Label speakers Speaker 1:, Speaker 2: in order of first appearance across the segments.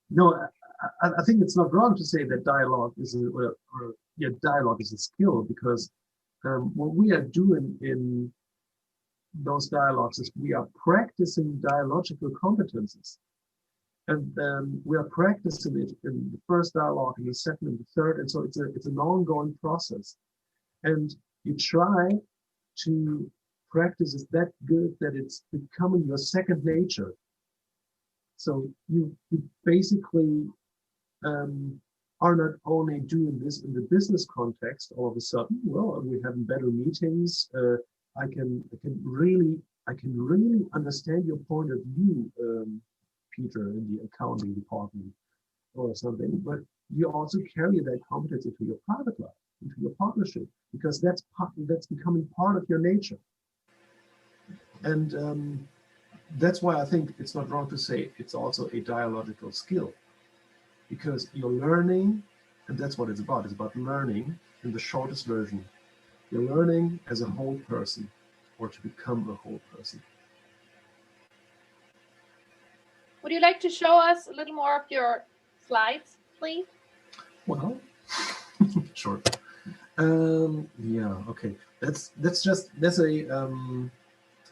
Speaker 1: No, I think it's not wrong to say that dialogue is dialogue is a skill, because what we are doing in those dialogues is we are practicing dialogical competences. And we are practicing it in the first dialogue, in the second, and the third, and so it's an ongoing process. And you try to practice it that good that it's becoming your second nature. So you basically are not only doing this in the business context all of a sudden. Well, we're having better meetings. I can really understand your point of view, Peter, in the accounting department or something, but you also carry that competence into your private life, into your partnership, because that's becoming part of your nature. And that's why I think it's not wrong to say it's also a dialogical skill, because you're learning, and that's what it's about. It's about learning in the shortest version. You're learning as a whole person, or to become a whole person.
Speaker 2: Would you like to show us a little more of your slides, please?
Speaker 1: Well, sure. Yeah, okay. That's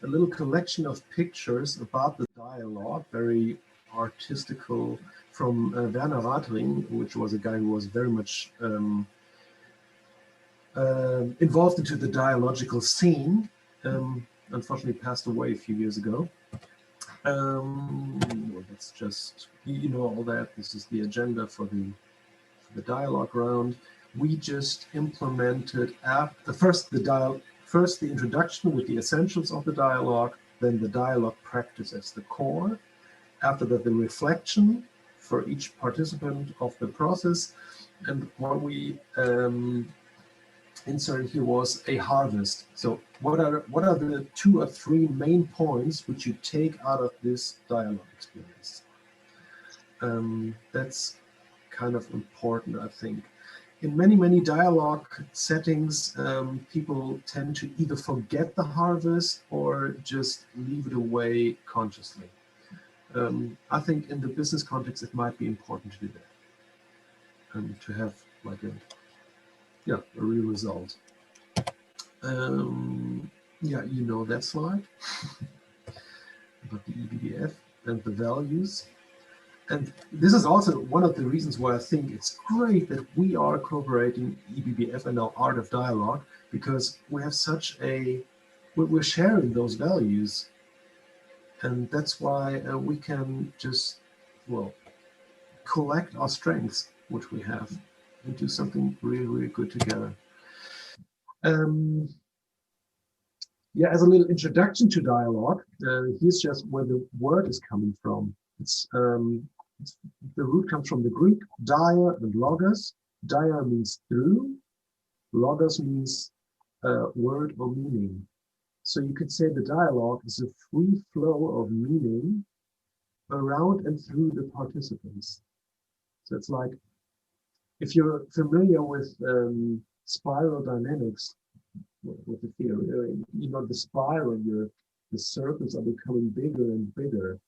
Speaker 1: a little collection of pictures about the dialogue, very artistical, from Werner Ratring, which was a guy who was very much involved into the dialogical scene. Unfortunately passed away a few years ago. Well, that's just, you know, all that. This is the agenda for the dialogue round. We just implemented first the introduction with the essentials of the dialogue, then the dialogue practice as the core. After that, the reflection for each participant of the process. And what we inserted here was a harvest. So what are the 2 or 3 main points which you take out of this dialogue experience? That's kind of important, I think. In many dialogue settings, people tend to either forget the harvest or just leave it away consciously. I think in the business context, it might be important to do that, to have like a real result. Yeah, you know that slide about the eBBF and the values. And this is also one of the reasons why I think it's great that we are cooperating eBBF and our Art of Dialogue, because we have we're sharing those values. And that's why we can just, well, collect our strengths, which we have, and do something really, really good together. Yeah, as a little introduction to dialogue, here's just where the word is coming from. The root comes from the Greek, dia and logos. Dia means through, logos means word or meaning. So you could say the dialogue is a free flow of meaning around and through the participants. So it's like, if you're familiar with spiral dynamics, with the theory, you know, the spiral, the circles are becoming bigger and bigger.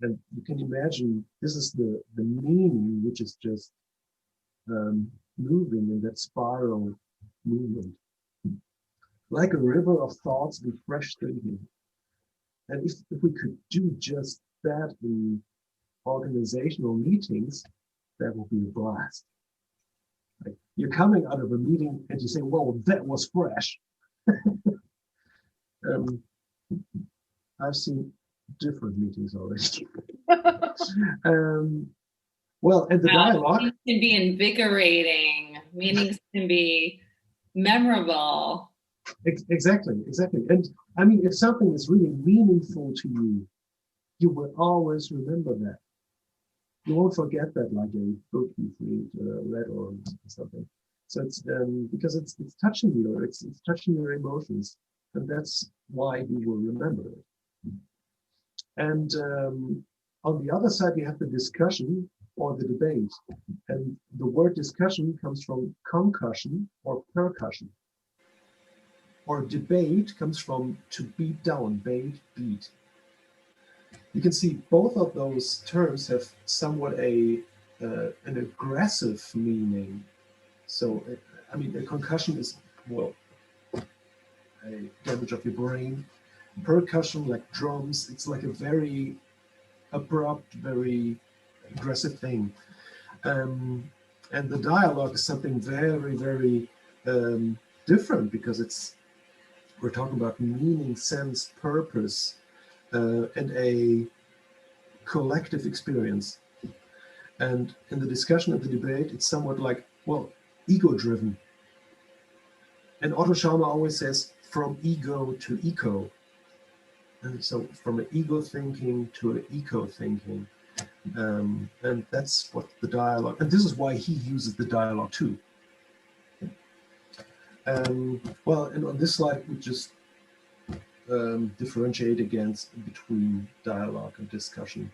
Speaker 1: And you can imagine this is the meaning which is just moving in that spiral movement. Like a river of thoughts and fresh thinking. And if we could do just that in organizational meetings, that would be a blast. Like, you're coming out of a meeting and you say, whoa, that was fresh. I've seen different meetings already. Well, and the dialogue
Speaker 3: can be invigorating. Meetings can be memorable.
Speaker 1: Exactly. And I mean, if something is really meaningful to you, you will always remember that. You won't forget that like a book you've read or something. So it's because it's touching you, it's touching your emotions, and that's why you will remember it. And on the other side, we have the discussion or the debate, and the word discussion comes from concussion or percussion. Or debate comes from to beat down, beat. you can see both of those terms have somewhat an aggressive meaning. So, I mean, a concussion is, well, a damage of your brain. Percussion, like drums, it's like a very abrupt, very aggressive thing. And the dialogue is something very, very different, because we're talking about meaning, sense, purpose, and a collective experience. And in the discussion and the debate, it's somewhat like, well, ego-driven. And Otto Scharmer always says, from ego to eco. And so from an ego thinking to an eco thinking. And that's what the dialogue, and this is why he uses the dialogue too. Well, and on this slide, we just differentiate between dialogue and discussion.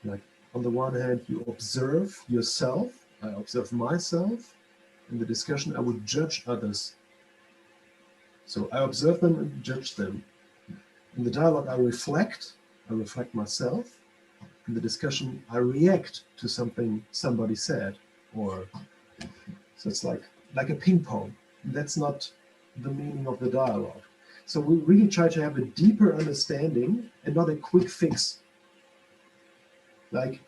Speaker 1: Like, on the one hand, you observe yourself, I observe myself. In the discussion, I would judge others. So I observe them and judge them. In the dialogue, I reflect myself. In the discussion, I react to something somebody said, or so it's like a ping pong. That's not the meaning of the dialogue. So we really try to have a deeper understanding and not a quick fix. Like,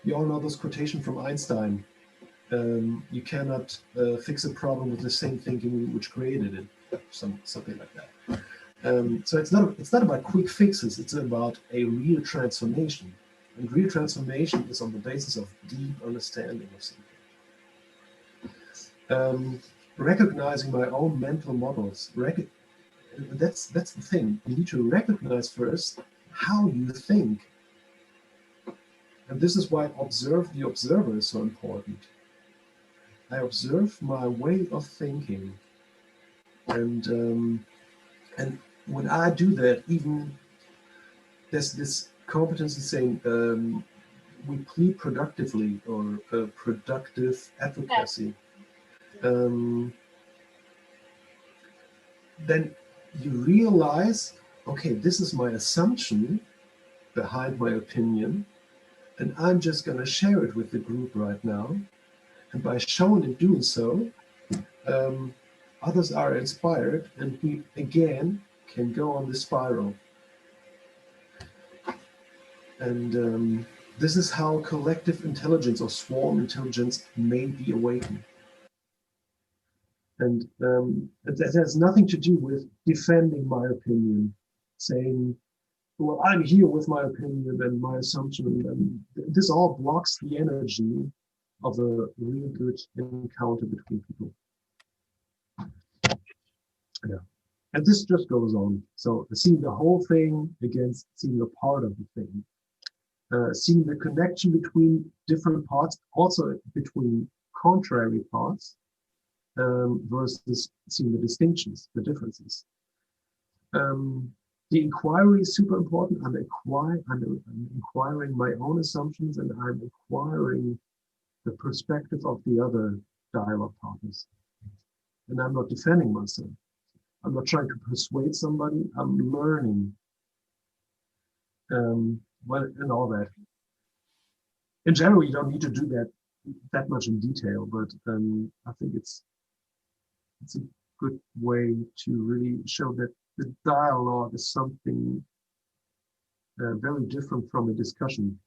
Speaker 1: you all know this quotation from Einstein. You cannot fix a problem with the same thinking which created it, something like that. So it's not about quick fixes. It's about a real transformation. And real transformation is on the basis of deep understanding of something. Recognizing my own mental models. That's the thing. You need to recognize first how you think. And this is why observe the observer is so important. I observe my way of thinking. And when I do that, even there's this competency saying we plead productively, or productive advocacy. Then you realize, okay, this is my assumption behind my opinion, and I'm just going to share it with the group right now. And by showing and doing so, others are inspired, and we again can go on the spiral. And this is how collective intelligence or swarm intelligence may be awakened. And that has nothing to do with defending my opinion, saying, well, I'm here with my opinion and my assumption. And this all blocks the energy of a real good encounter between people. Yeah. And this just goes on. So seeing the whole thing against seeing a part of the thing. Seeing the connection between different parts, also between contrary parts, versus seeing the distinctions, the differences. The inquiry is super important. I'm inquiring my own assumptions, and I'm inquiring the perspective of the other dialogue partners. And I'm not defending myself. I'm not trying to persuade somebody. I'm learning. And all that. In general, you don't need to do that much in detail, but I think it's a good way to really show that the dialogue is something very different from a discussion.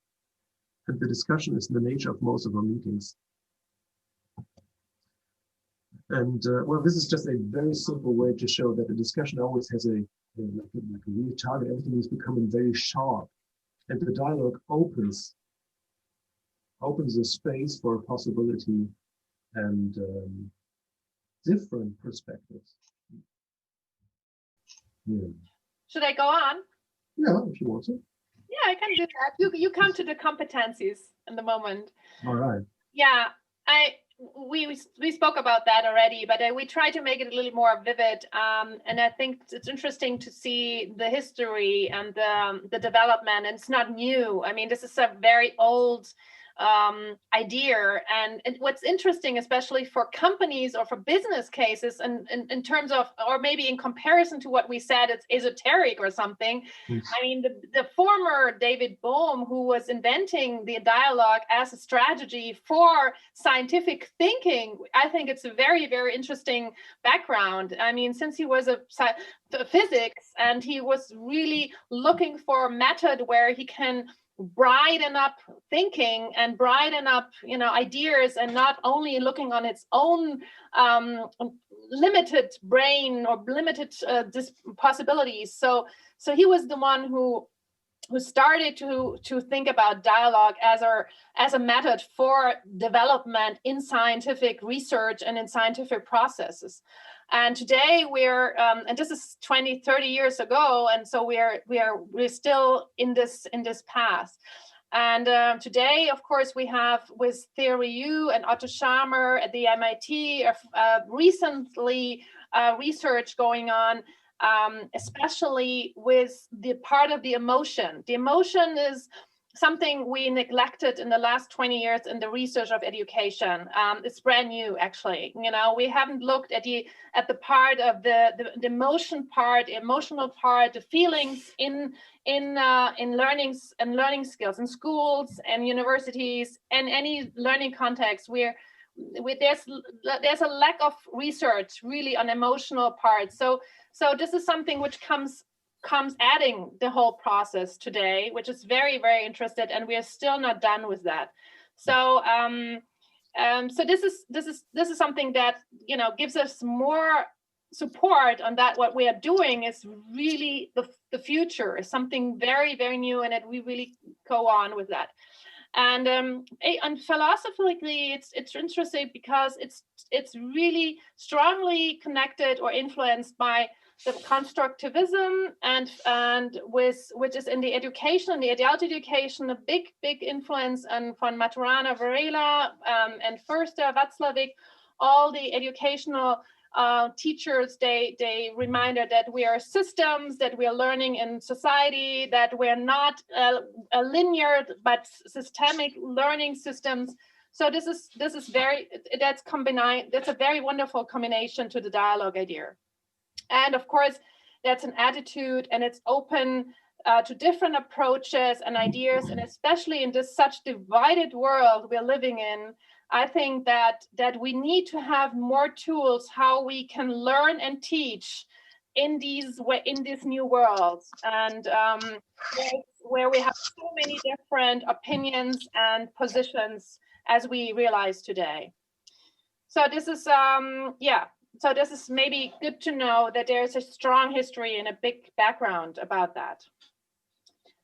Speaker 1: And the discussion is the nature of most of our meetings. And well, this is just a very simple way to show that a discussion always has like a real target. Everything is becoming very sharp. And the dialogue opens a space for possibility and different perspectives. Yeah.
Speaker 2: Should I go on?
Speaker 1: Yeah, if you want to.
Speaker 2: Yeah, I can do that. You come to the competencies in the moment.
Speaker 1: All right.
Speaker 2: Yeah, we spoke about that already, but we try to make it a little more vivid. And I think it's interesting to see the history and the development. And it's not new. I mean, this is a very old idea. And what's interesting, especially for companies or for business cases, and in terms of, or maybe in comparison to what we said, it's esoteric or something. I mean, the former David Bohm, who was inventing the dialogue as a strategy for scientific thinking, I think it's a very, very interesting background. I mean, since he was a physics, and he was really looking for a method where he can brighten up thinking and brighten up, ideas, and not only looking on its own limited brain or limited possibilities. So he was the one who started to think about dialogue as a method for development in scientific research and in scientific processes. And today we're, and this is 20, 30 years ago, and so we're still in this path. And today, of course, we have with Thea Ryu and Otto Scharmer at the MIT recently research going on, especially with the part of the emotion. The emotion is something we neglected in the last 20 years in the research of education. It's brand new, actually. We haven't looked at the part of the emotion part, the emotional part, the feelings in learning skills in schools and universities and any learning context where there's a lack of research really on emotional parts. So this is something which comes adding the whole process today, which is very, very interested, and we are still not done with that. So so this is something that gives us more support on that. What we are doing is really the future, is something very, very new, and we really go on with that. And philosophically, it's interesting because it's really strongly connected or influenced by the constructivism and which is in the education, the adult education, a big influence on von Maturana, Varela, and Förster, Václavic, all the educational teachers. They reminded that we are systems, that we are learning in society, that we're not a linear but systemic learning systems. So this is that's a very wonderful combination to the dialogue idea. And of course, that's an attitude, and it's open to different approaches and ideas. And especially in this such divided world we're living in, I think that we need to have more tools how we can learn and teach in these new worlds, and where we have so many different opinions and positions as we realize today. So this is So this is maybe good to know that there's a strong history and a big background about that.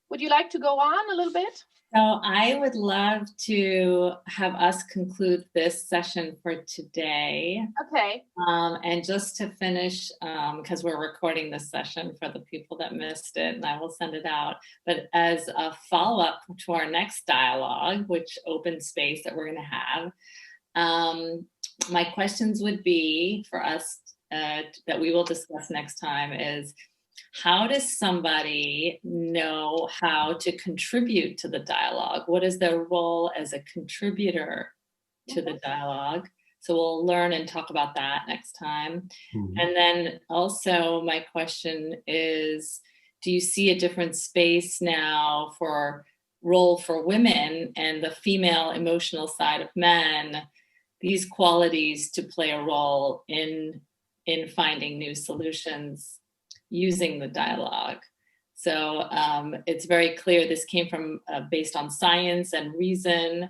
Speaker 2: Would you like to go on a little bit?
Speaker 3: So I would love to have us conclude this session for today.
Speaker 2: Okay.
Speaker 3: And just to finish, because we're recording this session for the people that missed it, and I will send it out. But as a follow-up to our next dialogue, which open space that we're going to have, my questions would be for us that we will discuss next time is, how does somebody know how to contribute to the dialogue? What is their role as a contributor to the dialogue? So we'll learn and talk about that next time. Mm-hmm. And then also my question is, do you see a different space now for role for women and the female emotional side of men, these qualities to play a role in finding new solutions using the dialogue? So it's very clear this came from based on science and reason,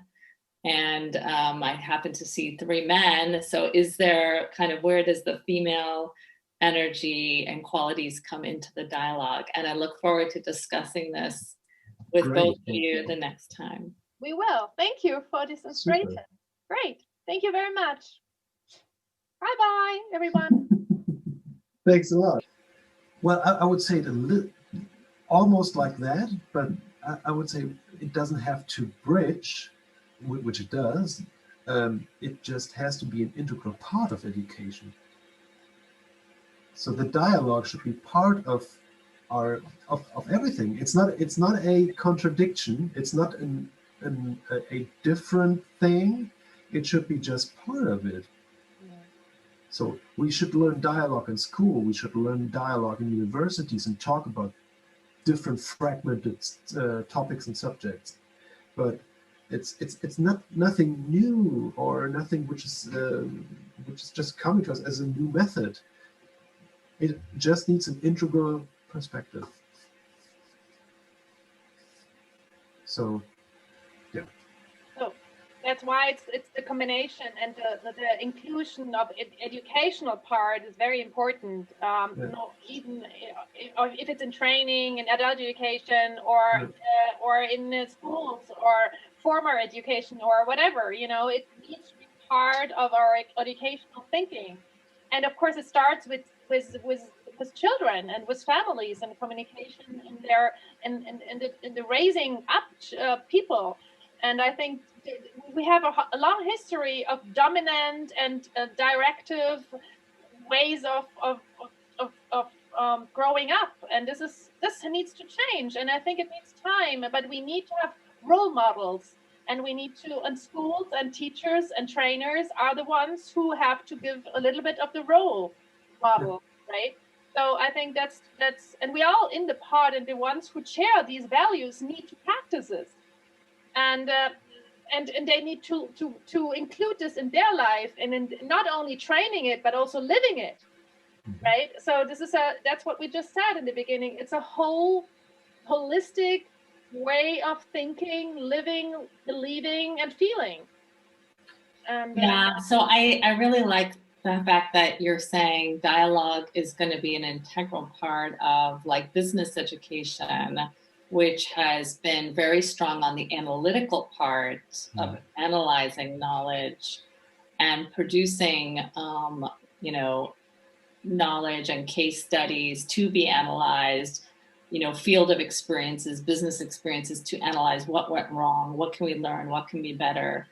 Speaker 3: and I happen to see 3 men. So is there kind of, where does the female energy and qualities come into the dialogue? And I look forward to discussing this with both of you the next time.
Speaker 2: We will. Thank you for this inspiration. Super. Great. Thank you very much. Bye-bye, everyone.
Speaker 1: Thanks a lot. Well, I would say it almost like that, but I would say it doesn't have to bridge, which it does. It just has to be an integral part of education. So the dialogue should be part of everything. It's not a contradiction. It's not an a different thing. It should be just part of it. So we should learn dialogue in school. We should learn dialogue in universities and talk about different fragmented topics and subjects. But it's not nothing new or nothing which is just coming to us as a new method. It just needs an integral perspective. So, yeah.
Speaker 2: So that's why it's the combination and the inclusion of educational part is very important. Even if it's in training, in adult education, or in the schools, or former education, or whatever, it needs to be part of our educational thinking. And of course, it starts with children and with families and communication in their in the raising up people. And I think we have a long history of dominant and directive ways of growing up, and this needs to change. And I think it needs time, but we need to have role models, and we need to, and schools and teachers and trainers are the ones who have to give a little bit of the role model, right? So I think that's, and we all in the pod, and the ones who share these values need to practice this, and they need to include this in their life, and in not only training it but also living it, right? So that's what we just said in the beginning. It's a holistic way of thinking, living, believing, and feeling. And
Speaker 3: so I really like the fact that you're saying dialogue is going to be an integral part of like business education, which has been very strong on the analytical part of analyzing knowledge and producing, knowledge and case studies to be analyzed, field of experiences, business experiences to analyze what went wrong, what can we learn, what can be better.